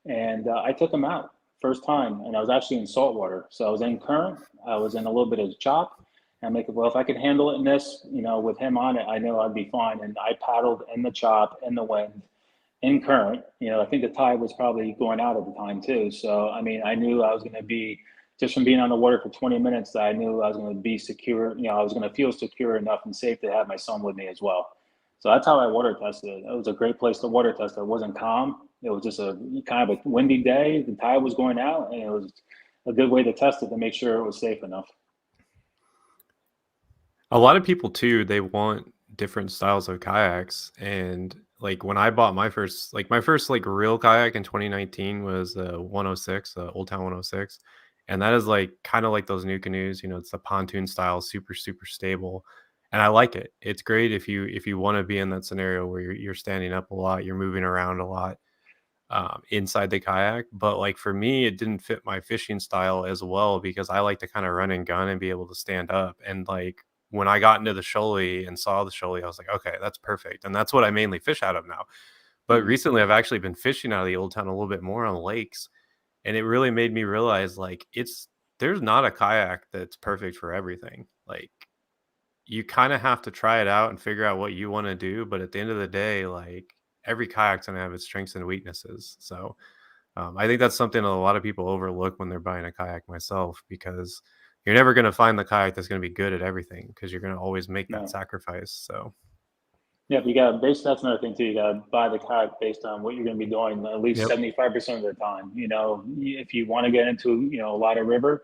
and I took him out first time, and I was actually in salt water. So I was in current, I was in a little bit of chop, and I'm like, well, if I could handle it in this, with him on it, I know I'd be fine. And I paddled in the chop, in the wind, in current. I think the tide was probably going out at the time too. So, I mean, I knew I was going to be, just from being on the water for 20 minutes, I knew I was going to be secure. I was going to feel secure enough and safe to have my son with me as well. So that's how I water tested it. It was a great place to water test. It wasn't calm. It was just a kind of a windy day. The tide was going out, and it was a good way to test it to make sure it was safe enough. A lot of people too, they want different styles of kayaks. And like when I bought my first real kayak in 2019 was a 106, Old Town 106. And that is like kind of like those new canoes, it's the pontoon style, super, super stable. And I like it. It's great if you want to be in that scenario where you're standing up a lot, you're moving around a lot inside the kayak. But like for me, it didn't fit my fishing style as well, because I like to kind of run and gun and be able to stand up. And like when I got into the Shoalie and saw the Shoalie, I was like, okay, that's perfect. And that's what I mainly fish out of now. But recently I've actually been fishing out of the Old Town a little bit more on lakes. And it really made me realize like there's not a kayak that's perfect for everything. Like you kind of have to try it out and figure out what you want to do. But at the end of the day, like every kayak's going to have its strengths and weaknesses. So I think that's something a lot of people overlook when they're buying a kayak, myself, because you're never going to find the kayak that's going to be good at everything, because you're going to always make that sacrifice. So yeah, but you got to that's another thing too. You got to buy the kayak based on what you're going to be doing at least 75% of the time. If you want to get into, a lot of river,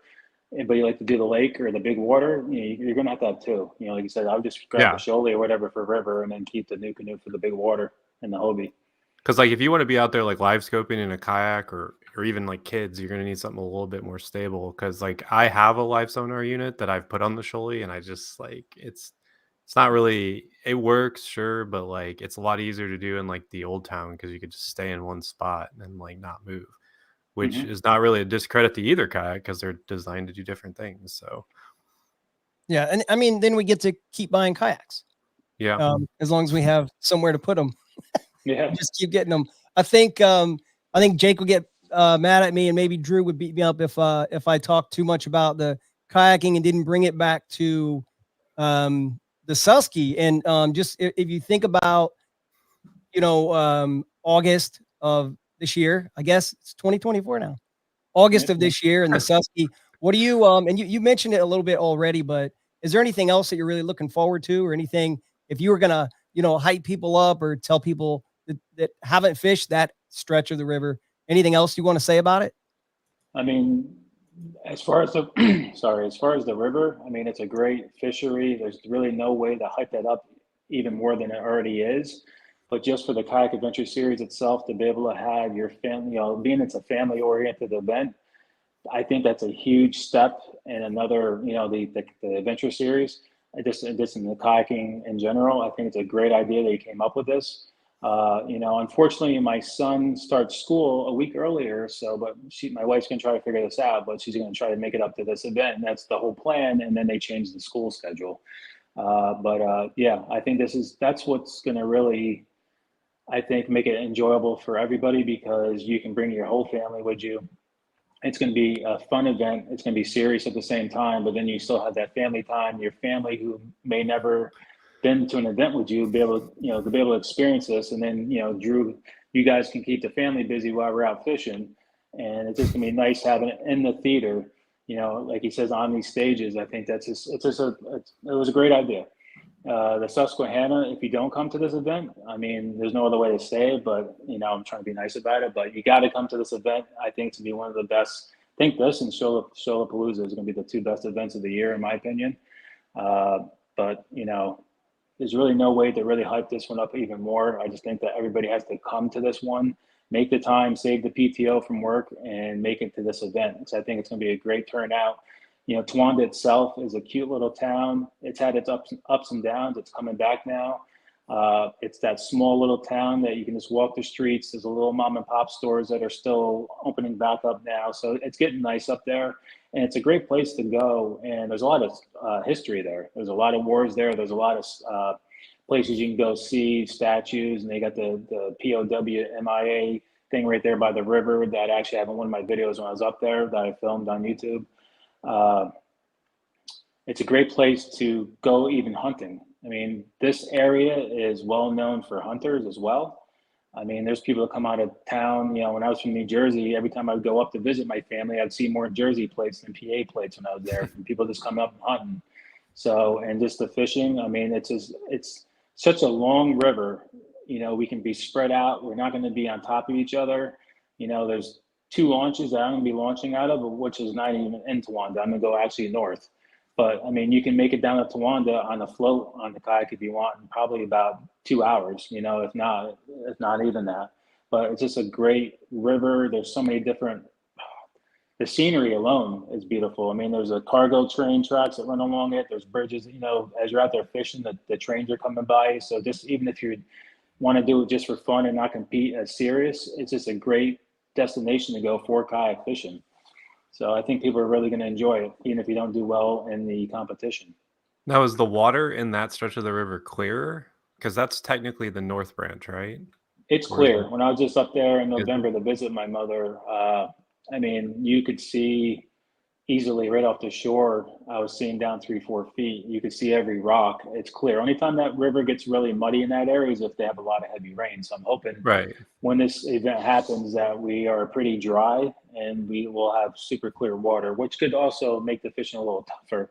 but you like to do the lake or the big water, you're going to have 2. Like you said, I would just grab the Shoalie or whatever for river, and then keep the new canoe for the big water and the Hobie. Because like if you want to be out there like live scoping in a kayak, or even like kids, you're going to need something a little bit more stable. Because like I have a live sonar unit that I've put on the Shoalie, and I just like it's not really, it works, sure, but like it's a lot easier to do in like the Old Town, because you could just stay in one spot and like not move, which is not really a discredit to either kayak, because they're designed to do different things. So yeah, and I mean, then we get to keep buying kayaks. Yeah, as long as we have somewhere to put them. Yeah, just keep getting them. I think Jake will get mad at me, and maybe Drew would beat me up if I talked too much about the kayaking and didn't bring it back to the Susky. And just if you think about, August of this year, I guess it's 2024 now, August of this year, and the Susky. What do you and you mentioned it a little bit already, but is there anything else that you're really looking forward to, or anything, if you were gonna hype people up or tell people that haven't fished that stretch of the river, anything else you want to say about it? I mean, as far as the river, I mean, it's a great fishery. There's really no way to hype that up even more than it already is. But just for the Kayak Adventure Series itself, to be able to have your family, being it's a family-oriented event, I think that's a huge step in another, the Adventure Series. Just in the kayaking in general, I think it's a great idea that you came up with this. Unfortunately, my son starts school a week earlier, but my wife's gonna try to figure this out, but she's gonna try to make it up to this event, and that's the whole plan. And then they change the school schedule. Yeah, I think that's what's gonna really, I think, make it enjoyable for everybody, because you can bring your whole family with you. It's going to be a fun event. It's going to be serious at the same time, but then you still have that family time. Your family who may never been to an event with you, be able to experience this. And then, Drew, you guys can keep the family busy while we're out fishing. and it's just gonna be nice having it in the theater. You know, like he says, on these stages. I think it was a great idea. The Susquehanna, if you don't come to this event, I mean, there's no other way to say it, but, you know, I'm trying to be nice about it, but you got to come to this event. I think to be one of the best. I think this and Shoaliepalooza is going to be the two best events of the year, in my opinion. But, you know, there's really no way to really hype this one up even more. I just think that everybody has to come to this one, make the time, save the PTO from work, and make it to this event. So I think it's going to be a great turnout. You know, Towanda itself is a cute little town. It's had its ups and downs. It's coming back now. It's that small little town that you can just walk the streets. There's a little mom and pop stores that are still opening back up now. So it's getting nice up there. And it's a great place to go. And there's a lot of history there. There's a lot of wars there. There's a lot of places you can go see, statues. And they got the POW MIA thing right there by the river that I actually have in one of my videos when I was up there that I filmed on YouTube. It's a great place to go even hunting. I mean, this area is well known for hunters as well. I mean, there's people that come out of town. You know, when I was from New Jersey, every time I would go up to visit my family, I'd see more Jersey plates than PA plates when I was there. And people just come up and hunting. So, and just the fishing, I mean, it's such a long river. You know, we can be spread out. We're not going to be on top of each other. You know, there's 2 launches that I'm going to be launching out of, which is not even in Towanda. I'm going to go actually north. But, I mean, you can make it down to Towanda on a float on the kayak if you want in probably about 2 hours, you know, if not even that. But it's just a great river. There's so many different, the scenery alone is beautiful. I mean, there's a cargo train tracks that run along it. There's bridges, you know, as you're out there fishing, the trains are coming by. So just even if you want to do it just for fun and not compete as serious, it's just a great destination to go for kayak fishing. So I think people are really going to enjoy it, even if you don't do well in the competition. Now, is the water in that stretch of the river clearer? Because that's technically the North Branch, right? It's Or is clear. it- When I was just up there in is it? November to visit my mother, I mean, you could see easily right off the shore. I was seeing down 3-4 feet. You could see every rock. It's clear. Only time that river gets really muddy in that area is if they have a lot of heavy rain. So I'm hoping Right. when this event happens that we are pretty dry and we will have super clear water, which could also make the fishing a little tougher.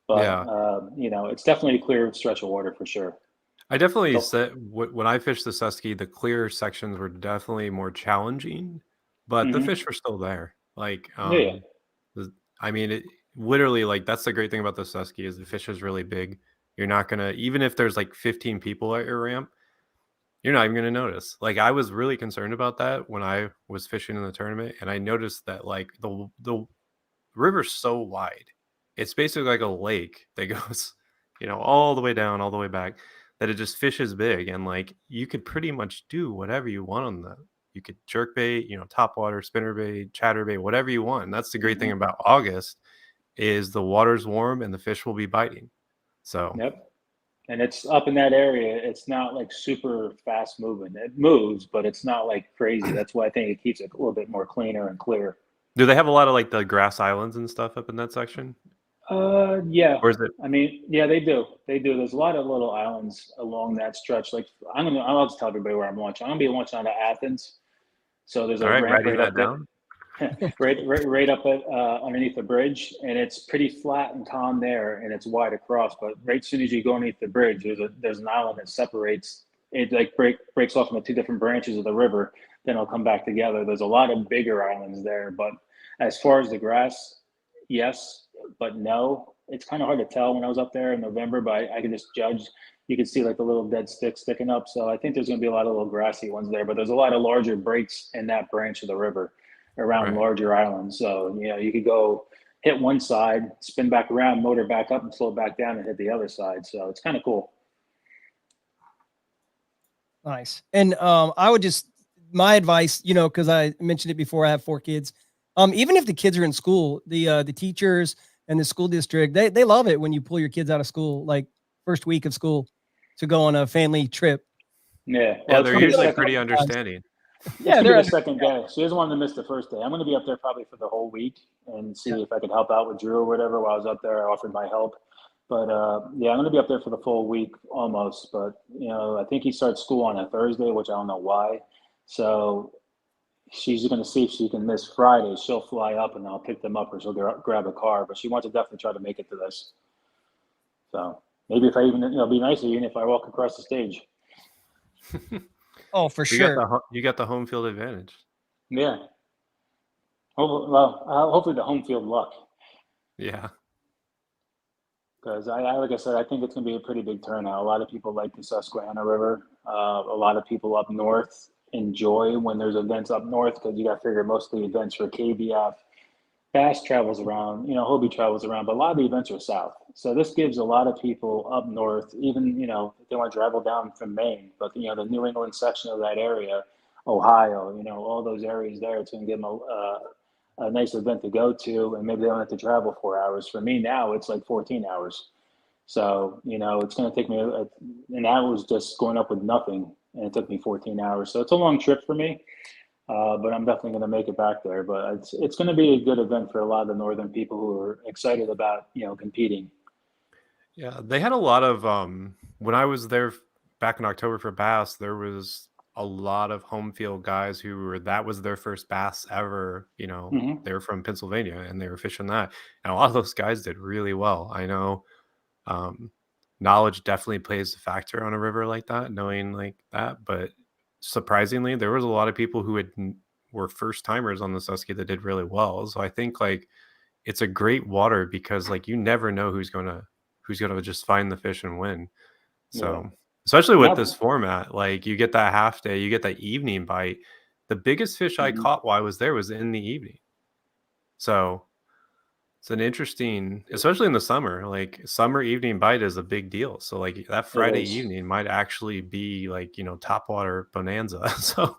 But, Yeah. you know, it's definitely a clear stretch of water for sure. I definitely So, said when I fished the Susky, the clear sections were definitely more challenging, but the mhm. fish were still there. Like, Yeah. I mean, it literally, like, that's the great thing about the Susky is the fish is really big. You're not gonna, even if there's like 15 people at your ramp, you're not even gonna notice. Like, I was really concerned about that when I was fishing in the tournament, and I noticed that like the river's so wide. It's basically like a lake that goes, you know, all the way down, all the way back, that it just fishes big. And like you could pretty much do whatever you want on that. You could jerk bait, you know, top water, spinner bait, chatter bait, whatever you want. And that's the great thing Mhm. about August is the water's warm and the fish will be biting. So Yep. And it's up in that area. It's not like super fast moving. It moves, but it's not like crazy. That's why I think it keeps it a little bit more cleaner and clear. do they have a lot of like the grass islands and stuff up in that section? Yeah. Or is it I mean, yeah, they do. They do. There's a lot of little islands along that stretch. Like I'll just tell everybody where I'm launching. I'm gonna be launching out of Athens. So there's all a right, ramp writing right up that there. down? right up at underneath the bridge, and it's pretty flat and calm there, and it's wide across. But right as soon as you go underneath the bridge, there's an island that separates. It like breaks off into 2 different branches of the river. Then it'll come back together. There's a lot of bigger islands there, but as far as the grass, yes, but no. It's kind of hard to tell when I was up there in November, but I can just judge. You can see like the little dead sticks sticking up. So I think there's going to be a lot of little grassy ones there, but there's a lot of larger breaks in that branch of the river around Right. larger islands. So, you know, you could go hit one side, spin back around, motor back up and slow back down and hit the other side. So it's kind of cool. Nice. And I would just, my advice, you know, because I mentioned it before, I have 4 kids. Even if the kids are in school, the teachers and the school district, they love it when you pull your kids out of school, like first week of school, to go on a family trip. Yeah. Yeah, Well, it's they're going to be the usually second. pretty understanding. It's Yeah, going to they're be the second day. She doesn't want to miss the first day. I'm going to be up there probably for the whole week and see if I could help out with Drew or whatever. While I was up there, I offered my help. But yeah, I'm going to be up there for the full week almost. But, you know, I think he starts school on a Thursday, which I don't know why. So she's going to see if she can miss Friday. She'll fly up and I'll pick them up, or she'll grab a car. But she wants to definitely try to make it to this. So maybe if I even, be nice even if I walk across the stage. Oh, for sure. You got the home field advantage. Yeah. Hopefully the home field luck. Yeah. Because like I said, I think it's going to be a pretty big turnout. A lot of people like the Susquehanna River. A lot of people up north enjoy when there's events up north, because you got to figure most of the events for KBF, Bass travels around, Hobie travels around, but a lot of the events are south. So this gives a lot of people up north, even, if they want to travel down from Maine, but, the New England section of that area, Ohio, all those areas there, it's going to give them a nice event to go to, and maybe they don't have to travel 4 hours. For me now, it's like 14 hours. So, it's going to take me, and that was just going up with nothing, and it took me 14 hours. So it's a long trip for me. But I'm definitely going to make it back there. But it's going to be a good event for a lot of the northern people who are excited about, competing. Yeah, they had a lot of when I was there back in October for Bass, there was a lot of home field guys who that was their first Bass ever. They were from Pennsylvania and they were fishing that, and a lot of those guys did really well. I know knowledge definitely plays a factor on a river like that, knowing like that, but surprisingly, there was a lot of people who were first timers on the Susky that did really well. So I think like it's a great water because like you never know who's gonna just find the fish and win. So especially with this format, like you get that half day, you get that evening bite. The biggest fish I caught while I was there was in the evening. So it's an interesting, especially in the summer, like summer evening bite is a big deal. So like that Friday evening might actually be like, topwater bonanza. So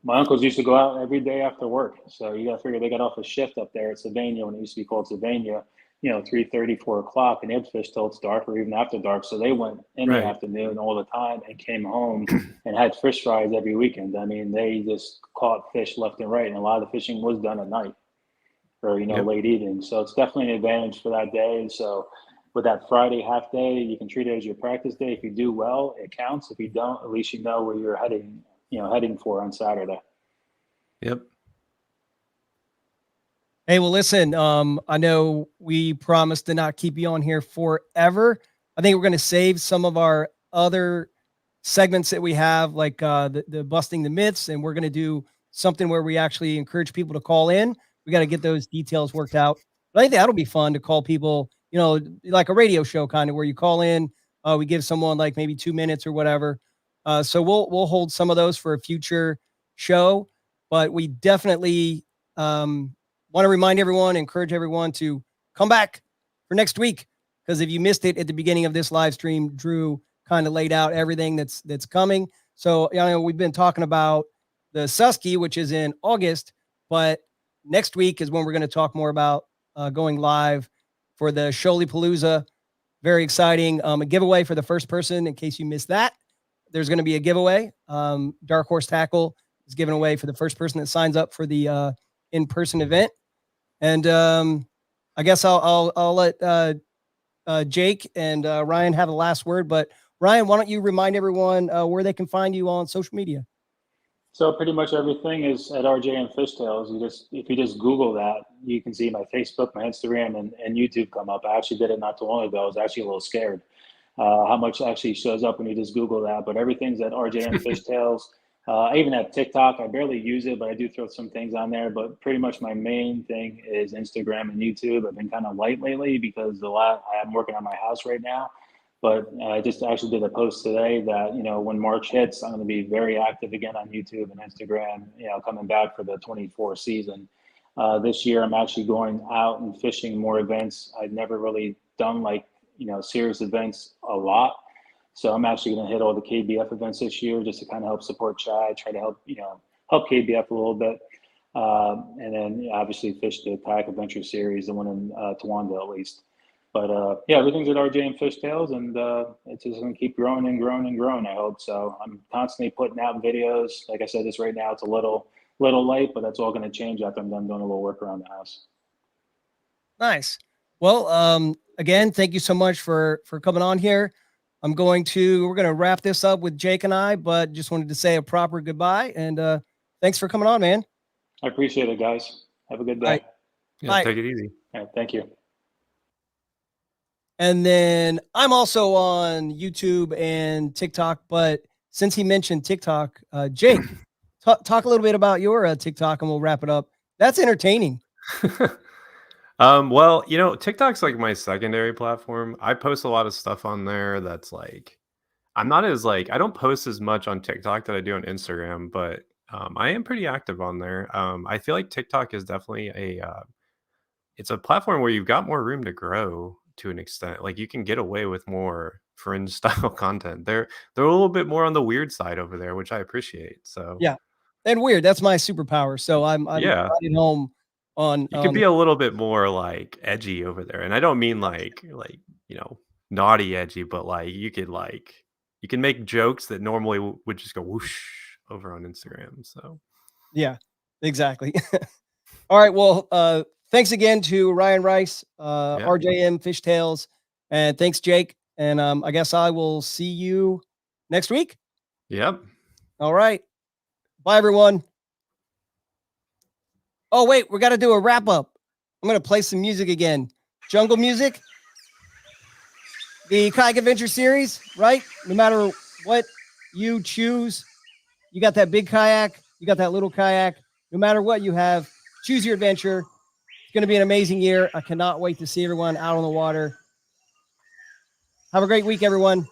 my uncles used to go out every day after work. So you got to figure they got off a shift up there at Sylvania when it used to be called Sylvania, 3:30, 4 o'clock, and they'd fish till it's dark or even after dark. So they went in the afternoon all the time and came home and had fish fries every weekend. I mean, they just caught fish left and right. And a lot of the fishing was done at night. Or late evening. So it's definitely an advantage for that day. And so with that Friday half day, you can treat it as your practice day. If you do well, it counts. If you don't, at least you know where you're heading for on Saturday. Yep. Hey, well, listen, I know we promised to not keep you on here forever. I think we're going to save some of our other segments that we have, like the busting the myths, and we're going to do something where we actually encourage people to call in. We got to get those details worked out. But I think that'll be fun to call people, like a radio show kind of where you call in. We give someone like maybe 2 minutes or whatever. So we'll hold some of those for a future show. But we definitely want to remind everyone, encourage everyone to come back for next week. Because if you missed it at the beginning of this live stream, Drew kind of laid out everything that's coming. So we've been talking about the Susky, which is in August, but next week is when we're going to talk more about going live for the Shoaliepalooza. Very exciting. A giveaway for the first person, in case you missed that. There's going to be a giveaway. Dark Horse Tackle is giving away for the first person that signs up for the in-person event. And I guess I'll let Jake and Ryan have the last word. But Ryan, why don't you remind everyone where they can find you on social media? So pretty much everything is at RJM Fish Tales. If you just Google that, you can see my Facebook, my Instagram, and YouTube come up. I actually did it not too long ago. I was actually a little scared how much actually shows up when you just Google that. But everything's at RJM Fish Tales. I even have TikTok. I barely use it, but I do throw some things on there. But pretty much my main thing is Instagram and YouTube. I've been kind of light lately because I'm working on my house right now. But I just actually did a post today that, when March hits, I'm going to be very active again on YouTube and Instagram, coming back for the 24 season. This year, I'm actually going out and fishing more events. I've never really done serious events a lot. So I'm actually going to hit all the KBF events this year just to kind of help support Chad, try to help KBF a little bit. And then obviously fish the Kayak Adventure Series, the one in Towanda at least. But everything's at RJM Fish Tales, and it's just going to keep growing and growing and growing, I hope. So I'm constantly putting out videos. Like I said, right now it's a little late, but that's all going to change after I'm done doing a little work around the house. Nice. Well, again, thank you so much for coming on here. We're going to wrap this up with Jake and I, but just wanted to say a proper goodbye and thanks for coming on, man. I appreciate it, guys. Have a good day. All right. Yeah, Bye. take it easy. All right, thank you. And then I'm also on YouTube and TikTok, but since he mentioned TikTok, Jake, talk a little bit about your TikTok and we'll wrap it up. That's entertaining. Well, TikTok's like my secondary platform. I post a lot of stuff on there that's like, I'm not as like, I don't post as much on TikTok that I do on Instagram, but I am pretty active on there. I feel like TikTok is definitely it's a platform where you've got more room to grow to an extent. Like you can get away with more fringe style content. They're a little bit more on the weird side over there, which I appreciate. So yeah, and weird. That's my superpower. So I'm yeah. riding home on. You can be a little bit more like edgy over there, and I don't mean like naughty edgy, but like you can make jokes that normally would just go whoosh over on Instagram. So yeah, exactly. All right. Well, thanks again to Ryan Rice, RJM Fish Tales, and thanks, Jake. And I guess I will see you next week. Yep. All right. Bye, everyone. Oh, wait, we got to do a wrap up. I'm going to play some music again. Jungle music. The Kayak Adventure series, right? No matter what you choose, you got that big kayak, you got that little kayak. No matter what you have, choose your adventure. It's going to be an amazing year. I cannot wait to see everyone out on the water. Have a great week, everyone.